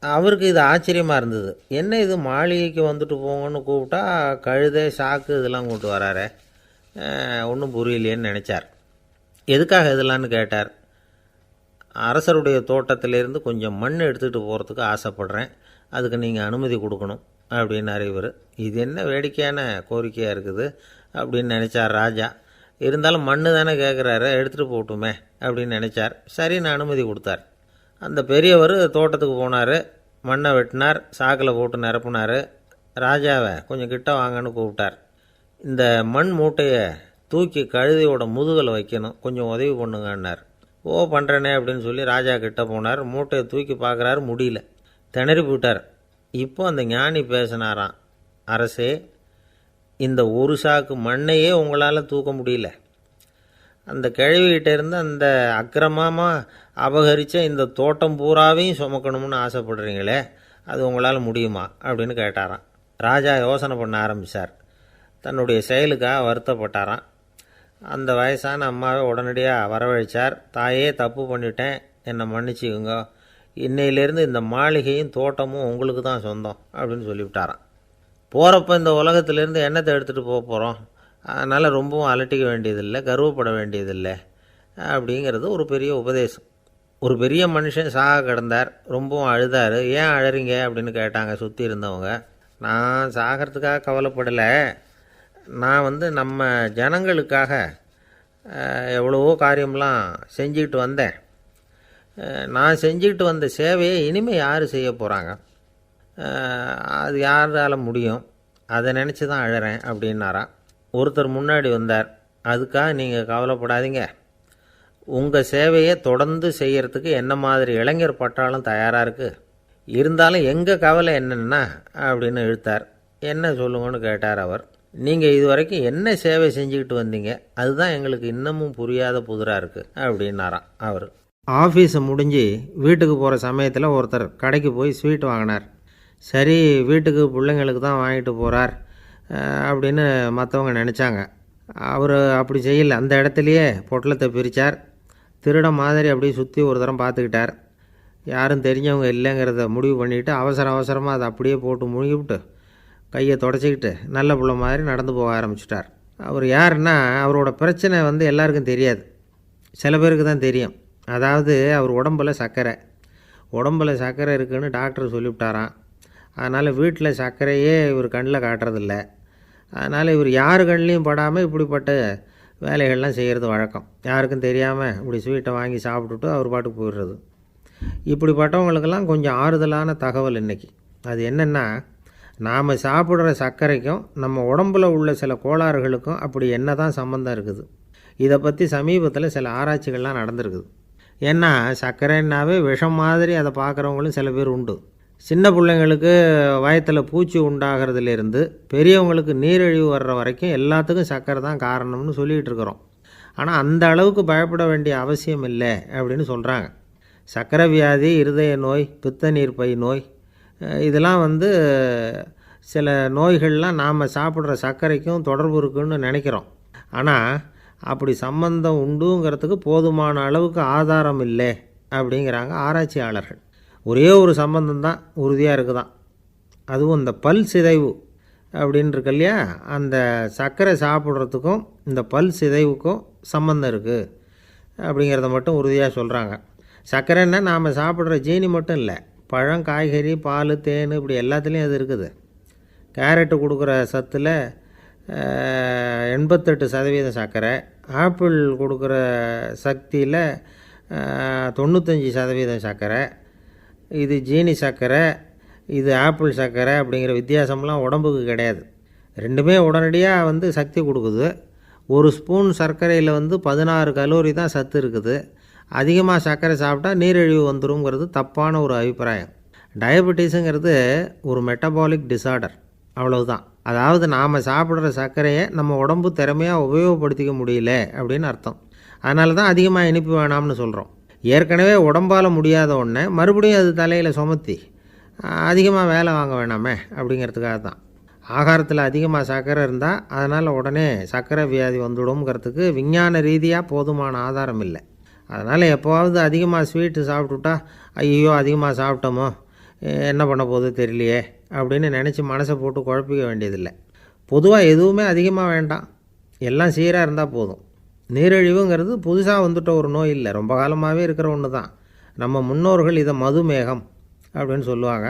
அவருக்கு இது ஆச்சரியமாக இருந்தது. என்ன இது, மாளிகைக்கு வந்துட்டு போங்கன்னு கூப்பிட்டா கழுதை சாக்கு இதெல்லாம் கொண்டு வராரே, ஒன்றும் புரியலையேன்னு நினச்சார். எதுக்காக இதெல்லாம்னு கேட்டார். அரசருடைய தோட்டத்திலேருந்து கொஞ்சம் மண் எடுத்துகிட்டு போகிறதுக்கு ஆசைப்படுறேன், அதுக்கு நீங்கள் அனுமதி கொடுக்கணும் அப்படின்னாரு இவர். இது என்ன வேடிக்கையான கோரிக்கையாக இருக்குது அப்படின்னு நினச்சார் ராஜா. இருந்தாலும் மண்ணு தானே கேட்குறாரு, எடுத்துகிட்டு போகட்டுமே அப்படின்னு நினச்சார். சரின்னு அனுமதி கொடுத்தார். அந்த பெரியவர் தோட்டத்துக்கு போனார், மண்ணை வெட்டினார், சாக்கில் போட்டு நிரப்புனார். ராஜாவை கொஞ்சம் கிட்ட வாங்கன்னு கூப்பிட்டார். இந்த மண் மூட்டையை தூக்கி கழுதையோட முதுகில் வைக்கணும், கொஞ்சம் உதவி பண்ணுங்கன்னார். ஓ, பண்ணுறேனே அப்படின்னு சொல்லி ராஜா கிட்ட போனார். மூட்டையை தூக்கி பார்க்குறாரு, முடியல, திணறி போயிட்டார். இப்போ அந்த ஞானி பேசினாராம். அரசே, இந்த ஒரு சாக்கு மண்ணையே உங்களால் தூக்க முடியல, அந்த கிழவிகிட்ட இருந்து அந்த அக்கிரமமாக அபகரித்த இந்த தோட்டம் பூராவையும் சுமக்கணும்னு ஆசைப்படுறீங்களே, அது உங்களால் முடியுமா அப்படின்னு கேட்டாராம். ராஜா யோசனை பண்ண ஆரம்பித்தார். தன்னுடைய செயலுக்காக வருத்தப்பட்டாராம். அந்த வயசான அம்மாவை உடனடியாக வரவழைச்சார். தாயே, தப்பு பண்ணிட்டேன், என்னை மன்னிச்சுக்குங்க, இன்னையிலேருந்து இந்த மாளிகையும் தோட்டமும் உங்களுக்கு தான் சொந்தம் அப்படின்னு சொல்லிவிட்டாராம். போகிறப்ப இந்த உலகத்திலேருந்து எண்ணத்தை எடுத்துகிட்டு போக போகிறோம், அதனால் ரொம்பவும் அலட்டிக்க வேண்டியதில்லை, கர்வப்பட வேண்டியதில்லை அப்படிங்கிறது ஒரு பெரிய உபதேசம். ஒரு பெரிய மனுஷன் சாக கிடந்தார், ரொம்பவும் அழுதார். ஏன் அழறீங்க அப்படின்னு கேட்டாங்க சுற்றி இருந்தவங்க. நான் சாகிறதுக்காக கவலைப்படலை, நான் நம்ம ஜனங்களுக்காக எவ்வளவோ காரியம்லாம் செஞ்சுக்கிட்டு வந்தேன். நான் செஞ்சுக்கிட்டு வந்த சேவையை இனிமேல் யார் செய்ய போகிறாங்க, அது யாரால் முடியும், அதை நினச்சி தான் அழறேன் அப்படின்னாராம். ஒருத்தர் முன்னாடி வந்தார். அதுக்காக நீங்கள் கவலைப்படாதீங்க, உங்கள் சேவையை தொடர்ந்து செய்கிறதுக்கு என்ன மாதிரி இளைஞர் பட்டாலும் தயாராக இருக்குது, இருந்தாலும் எங்கள் கவலை என்னென்னா அப்படின்னு இழுத்தார். என்ன சொல்லுங்கன்னு கேட்டார் அவர். நீங்கள் இது வரைக்கும் என்ன சேவை செஞ்சுக்கிட்டு வந்தீங்க, அதுதான் எங்களுக்கு இன்னமும் புரியாத புதிராக இருக்குது அப்படின்னாராம் அவர். ஆஃபீஸை முடிஞ்சு வீட்டுக்கு போகிற சமயத்தில் ஒருத்தர் கடைக்கு போய் ஸ்வீட் வாங்கினார். சரி, வீட்டுக்கு பிள்ளைங்களுக்கு தான் வாங்கிட்டு போகிறார் அப்படின்னு மற்றவங்க நினச்சாங்க. அவர் அப்படி செய்யலை. அந்த இடத்துலையே பொட்டலத்தை பிரித்தார். திருட மாதிரி அப்படியே சுற்றி ஒரு தரம் பார்த்துக்கிட்டார். யாரும் தெரிஞ்சவங்க இல்லைங்கிறத முடிவு பண்ணிவிட்டு அவசரமாக அதை அப்படியே போட்டு முழுகிவிட்டு கையை தொடச்சிக்கிட்டு நல்ல பிள்ளை மாதிரி நடந்து போக ஆரம்பிச்சிட்டார். அவர் யாருன்னா, அவரோட பிரச்சனை எல்லாருக்கும் தெரியாது, சில பேருக்கு தான் தெரியும். அதாவது அவர் உடம்பில் சர்க்கரை இருக்குதுன்னு டாக்டர் சொல்லிவிட்டாராம். அதனால் வீட்டில் சர்க்கரையே இவர் கண்ணில் காட்டுறதில்ல. அதனால் இவர் யார் கண்ணிலையும் படாமல் இப்படிப்பட்ட வேலைகள்லாம் செய்கிறது வழக்கம். யாருக்கும் தெரியாமல் இப்படி ஸ்வீட்டை வாங்கி சாப்பிட்டுட்டு அவர் பாட்டுக்கு போயிடுறது. இப்படிப்பட்டவங்களுக்கெல்லாம் கொஞ்சம் ஆறுதலான தகவல் இன்றைக்கி. அது என்னென்னா, நாம் சாப்பிட்ற சர்க்கரைக்கும் நம்ம உடம்பில் உள்ள சில கோளாறுகளுக்கும் அப்படி என்ன தான் சம்மந்தம் இருக்குது. இதை பற்றி சமீபத்தில் சில ஆராய்ச்சிகள்லாம் நடந்திருக்குது. ஏன்னா சர்க்கரைன்னாவே விஷம் மாதிரி அதை பார்க்குறவங்களும் சில பேர் உண்டு. சின்ன பிள்ளைங்களுக்கு வயத்தில் பூச்சி உண்டாகிறதுலேருந்து பெரியவங்களுக்கு நீரிழிவு வர்ற வரைக்கும் எல்லாத்துக்கும் சர்க்கரை தான் காரணம்னு சொல்லிகிட்டு இருக்கிறோம். ஆனால் அந்த அளவுக்கு பயப்பட வேண்டிய அவசியம் இல்லை அப்படின்னு சொல்கிறாங்க. சர்க்கரை வியாதி, இருதய நோய், பித்த நீர்ப்பை நோய், இதெல்லாம் சில நோய்கள்லாம் நாம் சாப்பிட்ற சர்க்கரைக்கும் தொடர்பு இருக்குன்னு நினைக்கிறோம். ஆனால் அப்படி சம்பந்தம் உண்டுங்கிறதுக்கு போதுமான அளவுக்கு ஆதாரம் இல்லை அப்படிங்கிறாங்க ஆராய்ச்சியாளர்கள். ஒரே ஒரு சம்பந்தம் தான் உறுதியாக இருக்குதான். அதுவும் இந்த பல் சிதைவு அப்படின்னு இருக்கு இல்லையா, அந்த சர்க்கரை சாப்பிட்றதுக்கும் இந்த பல் சிதைவுக்கும் சம்பந்தம் இருக்குது அப்படிங்கிறத மட்டும் உறுதியாக சொல்கிறாங்க. சர்க்கரைன்னா நாம் சாப்பிட்ற ஜீனி மட்டும் இல்லை, பழம், காய்கறி, பால், தேன், இப்படி எல்லாத்துலேயும் அது இருக்குது. கேரட்டு கொடுக்குற சத்தில் 88% சர்க்கரை, ஆப்பிள் கொடுக்குற சக்தியில் 95% சர்க்கரை. இது ஜீனி சர்க்கரை, இது ஆப்பிள் சர்க்கரை அப்படிங்கிற வித்தியாசம்லாம் உடம்புக்கு கிடையாது. ரெண்டுமே உடனடியாக சக்தி கொடுக்குது. ஒரு ஸ்பூன் சர்க்கரையில் 16 கலோரி தான் சத்து இருக்குது. அதிகமாக சர்க்கரை சாப்பிட்டா நீரிழிவு வந்துருங்கிறது தப்பான ஒரு அபிப்பிராயம். டயபெட்டிஸுங்கிறது ஒரு மெட்டபாலிக் டிஸார்டர், அவ்வளவுதான். அதாவது நாம் சாப்பிட்ற சர்க்கரையை நம்ம உடம்பு திறமையாக உபயோகப்படுத்திக்க முடியல அப்படின்னு அர்த்தம். அதனால தான் அதிகமாக இனிப்பு வேணாம்னு சொல்கிறோம். ஏற்கனவே உடம்பால் முடியாத ஒன்றை மறுபடியும் அது தலையில் சுமத்தி அதிகமாக வேலை வாங்க வேணாமே அப்படிங்கிறதுக்காக தான். ஆகாரத்தில் அதிகமாக சர்க்கரை இருந்தால் அதனால் உடனே சர்க்கரை வியாதி வந்துடும்ங்கிறதுக்கு விஞ்ஞான ரீதியாக போதுமான ஆதாரம் இல்லை. அதனால் எப்போவாவது அதிகமாக ஸ்வீட்டு சாப்பிட்டுட்டா ஐயோ அதிகமாக சாப்பிட்டோமோ என்ன பண்ண போகுது தெரியலையே அப்படின்னு நினச்சி மனசை போட்டு குழப்பிக்க வேண்டியதில்லை. பொதுவாக எதுவுமே அதிகமாக வேண்டாம், எல்லாம் சீராக இருந்தால் போதும். நீரிழிவுங்கிறது புதுசாக வந்துட்ட ஒரு நோய் இல்லை, ரொம்ப காலமாகவே இருக்கிற ஒன்று தான். நம்ம முன்னோர்கள் இதை மதுமேகம் அப்படின்னு சொல்லுவாங்க.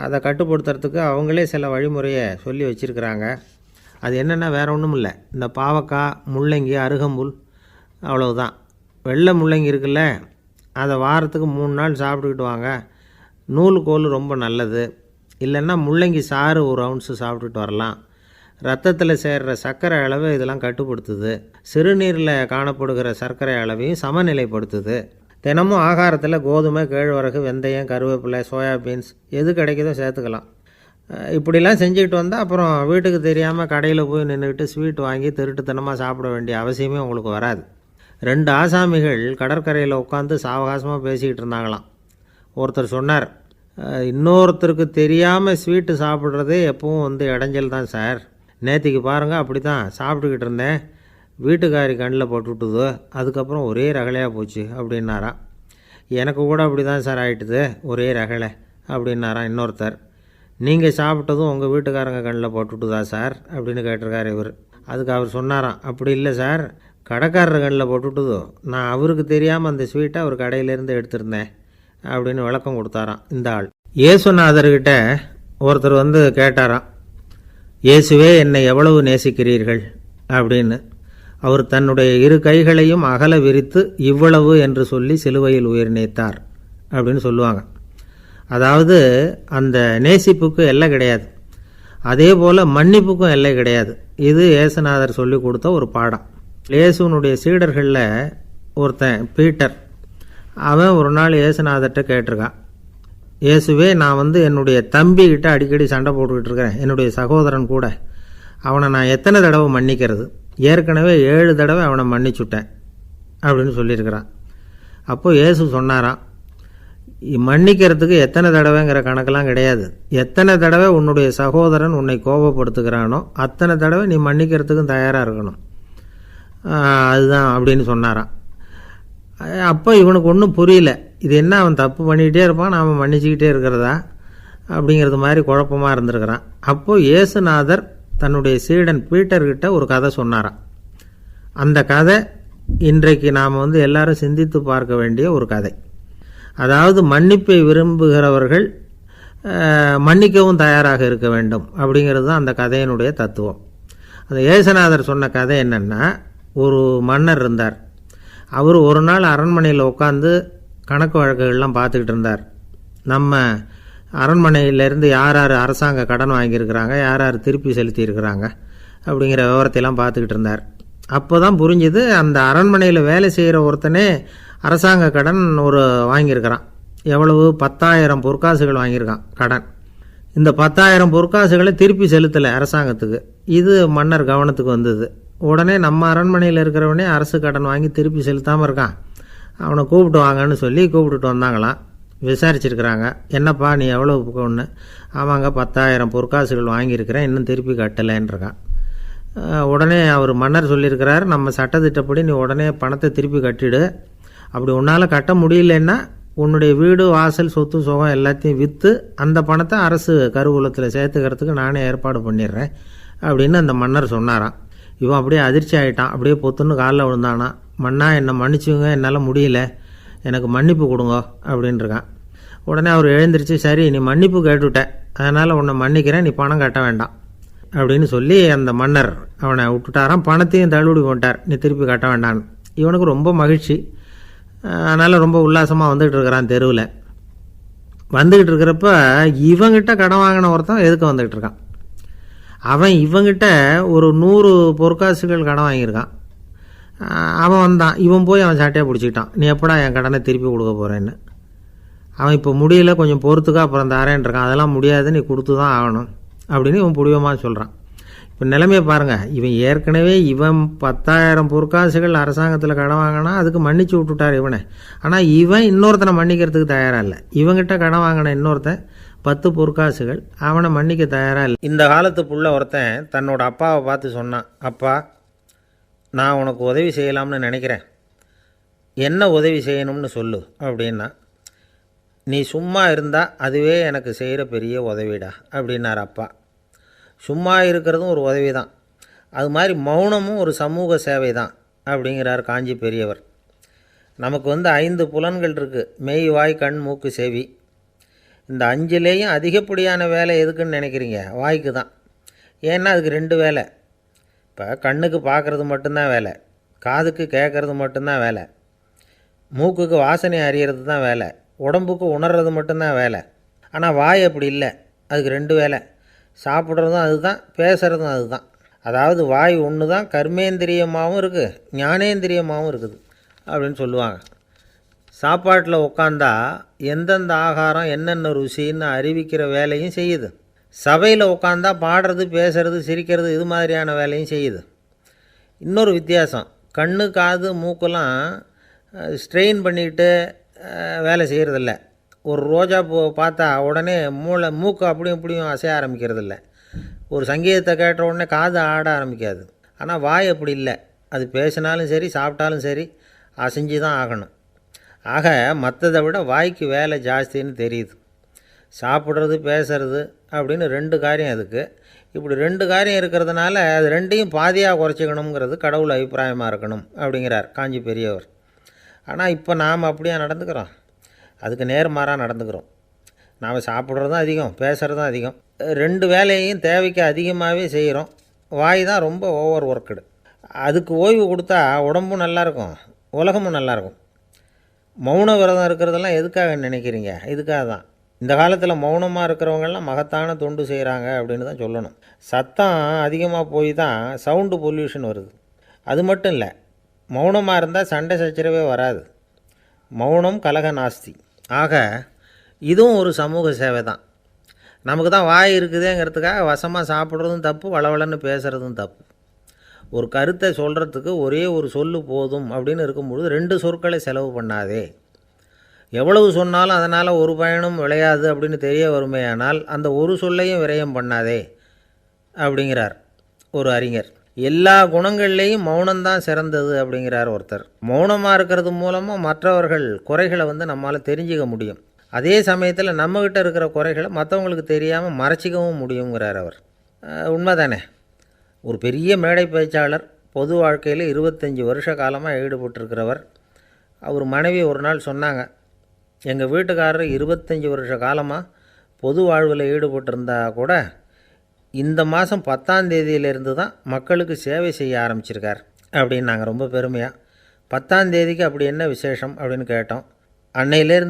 அதை கட்டுப்படுத்துறதுக்கு அவங்களே சில வழிமுறையை சொல்லி வச்சுருக்கிறாங்க. அது என்னென்னா வேறு ஒன்றும் இல்லை, இந்த பாவக்காய், முள்ளங்கி, அருகம்புல், அவ்வளவுதான். வெள்ளை முள்ளங்கி இருக்குல்ல, அதை வாரத்துக்கு 3 நாள் சாப்பிட்டுக்கிட்டு வாங்க. நூலுக்கோல் ரொம்ப நல்லது. இல்லைன்னா முள்ளங்கி சாறு 1 ounce சாப்பிட்டுட்டு வரலாம். ரத்தத்தில் சேர்கிற சர்க்கரை அளவை இதெல்லாம் கட்டுப்படுத்துது. சிறுநீரில் காணப்படுகிற சர்க்கரை அளவையும் சமநிலைப்படுத்துது. தினமும் ஆகாரத்தில் கோதுமை, கேழ்வரகு, வெந்தயம், கருவேப்பிலை, சோயாபீன்ஸ் எது கிடைக்குதோ சேர்த்துக்கலாம். இப்படிலாம் செஞ்சுக்கிட்டு வந்தால் அப்புறம் வீட்டுக்கு தெரியாமல் கடையில் போய் நின்றுக்கிட்டு ஸ்வீட் வாங்கி திருட்டுத்தனமாக சாப்பிட வேண்டிய அவசியமே உங்களுக்கு வராது. 2 ஆசாமிகள் கடற்கரையில் உட்காந்து சாவகாசமாக பேசிக்கிட்டு இருந்தாங்களாம். ஒருத்தர் சொன்னார், இன்னொருத்தருக்கு தெரியாமல் ஸ்வீட்டு சாப்பிட்றதே எப்பவும் இடைஞ்சல் தான் சார். நேற்றுக்கு பாருங்கள், அப்படி தான் சாப்பிட்டுக்கிட்டு இருந்தேன், வீட்டுக்காரி கண்ணில் போட்டுவிட்டுது, அதுக்கப்புறம் ஒரே ரகலையாக போச்சு அப்படின்னாராம். எனக்கு கூட அப்படி தான் சார் ஆகிட்டுது, ஒரே ரகலை அப்படின்னாராம் இன்னொருத்தர். நீங்கள் சாப்பிட்டதும் உங்கள் வீட்டுக்காரங்க கண்ணில் போட்டுவிட்டுதா சார் அப்படின்னு கேட்டிருக்கார் இவர். அதுக்கு அவர் சொன்னாராம், அப்படி இல்லை சார், கடைக்காரர் கண்ணில் போட்டுவிட்டுதோ, நான் அவருக்கு தெரியாமல் அந்த ஸ்வீட்டை அவர் கடையிலேருந்து எடுத்திருந்தேன் அப்படின்னு விளக்கம் கொடுத்தாராம் இந்த ஆள். இயேசுநாதர்கிட்ட ஒருத்தர் கேட்டாராம், இயேசுவே என்னை எவ்வளவு நேசிக்கிறீர்கள் அப்படின்னு. அவர் தன்னுடைய 2 கைகளையும் அகல விரித்து இவ்வளவு என்று சொல்லி சிலுவையில் உயிர் நீத்தார் அப்படின்னு சொல்லுவாங்க. அதாவது அந்த நேசிப்புக்கு எல்லை கிடையாது, அதே போல் மன்னிப்புக்கும் எல்லை கிடையாது. இது இயேசுநாதர் சொல்லி கொடுத்த ஒரு பாடம். இயேசுனுடைய சீடர்களில் ஒருத்தன் பீட்டர், அவன் ஒரு நாள் இயேசுநாதர்கிட்ட கேட்டிருக்கான், இயேசுவே நான் என்னுடைய தம்பிக்கிட்ட அடிக்கடி சண்டை போட்டுக்கிட்டு இருக்கிறேன், என்னுடைய சகோதரன் கூட, அவனை நான் எத்தனை தடவை மன்னிக்கிறது? ஏற்கனவே 7 தடவை அவனை மன்னிச்சுட்டேன் அப்படின்னு சொல்லியிருக்கிறான். அப்போது இயேசு சொன்னாராம், மன்னிக்கிறதுக்கு எத்தனை தடவைங்கிற கணக்கெல்லாம் கிடையாது, எத்தனை தடவை உன்னுடைய சகோதரன் உன்னை கோபப்படுத்துகிறானோ அத்தனை தடவை நீ மன்னிக்கிறதுக்கும் தயாராக இருக்கணும், அதுதான் அப்படின்னு சொன்னாராம். அப்போ இவனுக்கு ஒன்றும் புரியல, இது என்ன அவன் தப்பு பண்ணிக்கிட்டே இருப்பான், நாம் மன்னிச்சுக்கிட்டே இருக்கிறதா அப்படிங்கிறது மாதிரி குழப்பமாக இருந்திருக்கிறான். அப்போது இயேசுநாதர் தன்னுடைய சீடன் பீட்டர்கிட்ட ஒரு கதை சொன்னாராம். அந்த கதை இன்றைக்கு நாம் எல்லாரும் சிந்தித்து பார்க்க வேண்டிய ஒரு கதை. அதாவது மன்னிப்பை விரும்புகிறவர்கள் மன்னிக்கவும் தயாராக இருக்க வேண்டும் அப்படிங்கிறது தான் அந்த கதையினுடைய தத்துவம். அந்த இயேசுநாதர் சொன்ன கதை என்னென்னா, ஒரு மன்னர் இருந்தார். அவர் ஒரு நாள் அரண்மனையில் உட்காந்து கணக்கு வழக்குகள்லாம் பார்த்துக்கிட்டு இருந்தார். நம்ம அரண்மனையிலேருந்து யார் யார் அரசாங்க கடன் வாங்கியிருக்கிறாங்க, யார் யார் திருப்பி செலுத்தியிருக்கிறாங்க அப்படிங்கிற விவரத்தையெல்லாம் பார்த்துக்கிட்டு இருந்தார். அப்போ தான் புரிஞ்சுது, அந்த அரண்மனையில் வேலை செய்கிற ஒருத்தனே அரசாங்க கடன் வாங்கியிருக்கிறான். எவ்வளவு? 10,000 பொற்காசுகள் வாங்கியிருக்கான் கடன். இந்த 10,000 பொற்காசுகளை திருப்பி செலுத்தலை அரசாங்கத்துக்கு. இது மன்னர் கவனத்துக்கு வந்தது. உடனே நம்ம அரண்மனையில் இருக்கிறவனே அரசு கடன் வாங்கி திருப்பி செலுத்தாமல் இருக்கான், அவனை கூப்பிட்டு வாங்கன்னு சொல்லி கூப்பிட்டுட்டு வந்தாங்களாம். விசாரிச்சிருக்கிறாங்க, என்னப்பா நீ எவ்வளோ ஒன்று? ஆமாங்க 10,000 பொற்காசுகள் வாங்கியிருக்கிறேன், இன்னும் திருப்பி கட்டலைன்றிருக்கான். உடனே அவர் மன்னர் சொல்லியிருக்கிறார், நம்ம சட்டத்திட்டப்படி நீ உடனே பணத்தை திருப்பி கட்டிடு. அப்படி உன்னால் கட்ட முடியலன்னா உன்னுடைய வீடு வாசல் சொத்து சுகம் எல்லாத்தையும் விற்று அந்த பணத்தை அரசு கருவூலத்தில் சேர்த்துக்கிறதுக்கு நானே ஏற்பாடு பண்ணிடுறேன் அப்படின்னு அந்த மன்னர் சொன்னாராம். இவன் அப்படியே அதிர்ச்சி ஆகிட்டான். அப்படியே பொத்துன்னு காலில் விழுந்தானா. மன்னா என்னை மன்னிச்சுங்க, என்னால் முடியல, எனக்கு மன்னிப்பு கொடுங்க அப்படின்ட்டுருக்கான். உடனே அவர் எழுந்திரிச்சு, சரி நீ மன்னிப்பு கேட்டுவிட்ட, அதனால் உன்னை மன்னிக்கிறேன், நீ பணம் கட்ட வேண்டாம் அப்படின்னு சொல்லி அந்த மன்னர் அவனை விட்டுட்டாராம். பணத்தையும் தள்ளுபடி போட்டார், நீ திருப்பி கட்ட வேண்டான்னு. இவனுக்கு ரொம்ப மகிழ்ச்சி. அதனால் ரொம்ப உல்லாசமாக வந்துக்கிட்டு இருக்கிறான். தெருவில் வந்துக்கிட்டு இருக்கிறப்ப இவங்கிட்ட கடன் வாங்கின ஒருத்தன் எதுக்கு வந்துக்கிட்டு இருக்கான். அவன் இவங்கிட்ட ஒரு 100 பொற்காசுகள் கடன் வாங்கியிருக்கான். அவன் வந்தான். இவன் போய் அவன் சாட்டையாக பிடிச்சிக்கிட்டான், நீ எப்படா என் கடனை திருப்பி கொடுக்க போகிறேன்னு. அவன் இப்போ முடியல, கொஞ்சம் பொறுத்துக்கா, அப்புறம் தரேன்ருக்கான். அதெல்லாம் முடியாது, நீ கொடுத்து தான் ஆகணும் அப்படின்னு இவன் புடிவமாக சொல்கிறான். இப்போ நிலைமையை பாருங்கள், இவன் ஏற்கனவே 10,000 பொற்காசுகள் அரசாங்கத்தில் கடன் வாங்கினா அதுக்கு மன்னிச்சு விட்டுட்டார் இவனை. ஆனால் இவன் இன்னொருத்தனை மன்னிக்கிறதுக்கு தயாராக இல்லை. இவங்கிட்ட கடன் வாங்கின இன்னொருத்தன் 10 பொற்காசுகள், அவனை மன்னிக்க தயாராக இல்லை. இந்த காலத்து புள்ள ஒருத்தன் தன்னோட அப்பாவை பார்த்து சொன்னான், அப்பா நான் உனக்கு உதவி செய்யலாம்னு நினைக்கிறேன், என்ன உதவி செய்யணும்னு சொல்லு அப்படின்னா. நீ சும்மா இருந்தால் அதுவே எனக்கு செய்கிற பெரிய உதவிடா அப்படின்னார் அப்பா. சும்மா இருக்கிறதும் ஒரு உதவி தான், அது மாதிரி மௌனமும் ஒரு சமூக சேவை தான் அப்படிங்கிறார் காஞ்சி பெரியவர். நமக்கு 5 புலன்கள் இருக்குது, மெய் வாய் கண் மூக்கு செவி. இந்த 5லேயும் அதிகப்படியான வேலை எதுக்குன்னு நினைக்கிறீங்க? வாய்க்கு தான். ஏன்னா அதுக்கு 2 வேலை. இப்போ கண்ணுக்கு பார்க்குறது மட்டும்தான் வேலை, காதுக்கு கேட்குறது மட்டும்தான் வேலை, மூக்குக்கு வாசனை அறியறது தான் வேலை, உடம்புக்கு உணர்றது மட்டும்தான் வேலை. ஆனால் வாய் அப்படி இல்லை, அதுக்கு 2 வேலை. சாப்பிட்றதும் அதுதான், பேசுகிறதும் அதுதான். அதாவது வாய் ஒன்று தான் கர்மேந்திரியமாகவும் இருக்குது, ஞானேந்திரியமாகவும் இருக்குது அப்படின்னு சொல்லுவாங்க. சாப்பாட்டில் உட்காந்தா எந்தெந்த ஆகாரம் என்னென்ன ருசின்னு அறிவிக்கிற வேலையும் செய்யுது. சபையில் உட்காந்தா பாடுறது, பேசுறது, சிரிக்கிறது, இது மாதிரியான வேலையும் செய்யுது. இன்னொரு வித்தியாசம், கண்ணு காது மூக்கெல்லாம் ஸ்ட்ரெயின் பண்ணிக்கிட்டு வேலை செய்கிறதில்ல. ஒரு ரோஜா பூ பார்த்தா உடனே மூக்கு அப்படியும் இப்படியும் அசைய ஆரம்பிக்கிறதில்ல. ஒரு சங்கீதத்தை கேட்ட உடனே காது ஆட ஆரம்பிக்காது. ஆனால் வாய் அப்படி இல்லை, அது பேசினாலும் சரி சாப்பிட்டாலும் சரி அசைஞ்சு தான் ஆகணும். ஆக மற்றதை விட வாய்க்கு வேலை ஜாஸ்தின்னு தெரியுது. சாப்பிட்றது பேசுறது அப்படின்னு 2 காரியம் அதுக்கு. இப்படி 2 காரியம் இருக்கிறதுனால அது 2யும் பாதியாக குறைச்சிக்கணுங்கிறது கடவுள் அபிப்பிராயமாக இருக்கணும் அப்படிங்கிறார் காஞ்சி பெரியவர். ஆனால் இப்போ நாம் அப்படியே நடந்துக்கிறோம், அதுக்கு நேர்மாறாக நடந்துக்கிறோம். நாம் சாப்பிட்றதும் அதிகம், பேசுகிறதும் அதிகம், 2 வேலையையும் தேவைக்கு அதிகமாகவே செய்கிறோம். வாய் தான் ரொம்ப ஓவர் ஒர்க்குடு. அதுக்கு ஓய்வு கொடுத்தா உடம்பும் நல்லாயிருக்கும், உலகமும் நல்லாயிருக்கும். மௌன விரதம் இருக்கிறதெல்லாம் எதுக்காக நினைக்கிறீங்க? இதுக்காக தான். இந்த காலத்தில் மௌனமாக இருக்கிறவங்கெல்லாம் மகத்தான தொண்டு செய்கிறாங்க அப்படின்னு தான் சொல்லணும். சத்தம் அதிகமாக போய் தான் சவுண்டு பொல்யூஷன் வருது. அது மட்டும் இல்லை, மௌனமாக இருந்தால் சண்டை சச்சரவே வராது. மௌனம் கலக நாஸ்தி. ஆக இதுவும் ஒரு சமூக சேவை தான். நமக்கு தான் வாய் இருக்குதுங்கிறதுக்காக வசமாக சாப்பிட்றதும் தப்பு, வளவளன்னு பேசுகிறதும் தப்பு. ஒரு கருத்தை சொல்கிறதுக்கு ஒரே ஒரு சொல்லு போதும் அப்படின்னு இருக்கும்பொழுது 2 சொற்களை செலவு பண்ணாதே. எவ்வளவு சொன்னாலும் அதனால் ஒரு பயனும் விளையாது அப்படின்னு தெரிய வருமேயானால் அந்த ஒரு சொல்லையும் விரயம் பண்ணாதே அப்படிங்கிறார் ஒரு அறிஞர். எல்லா குணங்கள்லேயும் மௌனம்தான் சிறந்தது அப்படிங்கிறார் ஒருத்தர். மௌனமாக இருக்கிறது மூலமாக மற்றவர்கள் குறைகளை நம்மளால் தெரிஞ்சிக்க முடியும். அதே சமயத்தில் நம்மக்கிட்ட இருக்கிற குறைகளை மற்றவங்களுக்கு தெரியாமல் மறைச்சிக்கவும் முடியுங்கிறார் அவர். உண்மைதானே? ஒரு பெரிய மேடை பேச்சாளர், பொது வாழ்க்கையில் 25 வருஷ காலமாக ஈடுபட்டிருக்கிறவர். அவர் மனைவி ஒரு நாள் சொன்னாங்க, எங்கள் வீட்டுக்காரர் 25 வருஷ காலமாக பொது வாழ்வில் ஈடுபட்டிருந்தா கூட இந்த மாதம் 10ஆம் தேதியிலிருந்து தான் மக்களுக்கு சேவை செய்ய ஆரம்பிச்சிருக்கார். அப்படின்னு நாங்கள் ரொம்ப பெருமையாக. 10ஆம் தேதிக்கு அப்படி என்ன விசேஷம் அப்படின்னு கேட்டோம். அன்னையிலேருந்து